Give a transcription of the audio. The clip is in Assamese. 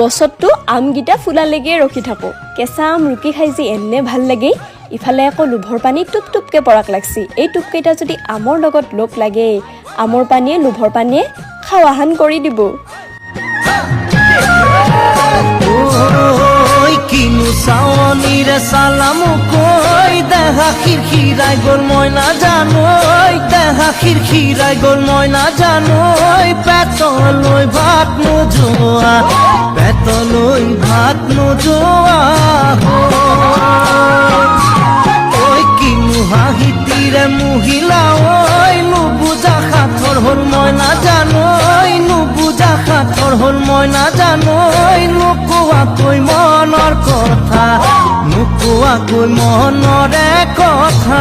বছৰটো আমগিটা ফুলালেগে ৰখি থাকো কেঁচা আম ৰুকি খাই যি এনে ভাল লাগে ইফালে আকৌ লোভৰ পানী টুপ টুপকে পৰাক লাগছি এই টুপকেইটা যদি আমৰ লগত লগ লাগে আমৰ পানীয়ে লোভৰ পানীয়ে খাৱাহান কৰি দিব কিনো চাৱনীৰে চালামো কৈ দেহা খিৰখিৰাই গ'ল মই নাজানো দেহা খিৰখিৰাই গ'ল মই নাজানো পেটলৈ ভাত নোযোৱা পেটলৈ ভাত নোযোৱা ঐ কিনো হাঁহিতিৰে মহিলা ঐ নুবুজা সাঁথৰ হ'ল মই নাজানো নুবুজা সাঁথৰ হ'ল মই নাজানো নোকোৱাকৈ মনৰ কথা নোকোৱাকৈ মনৰে কথা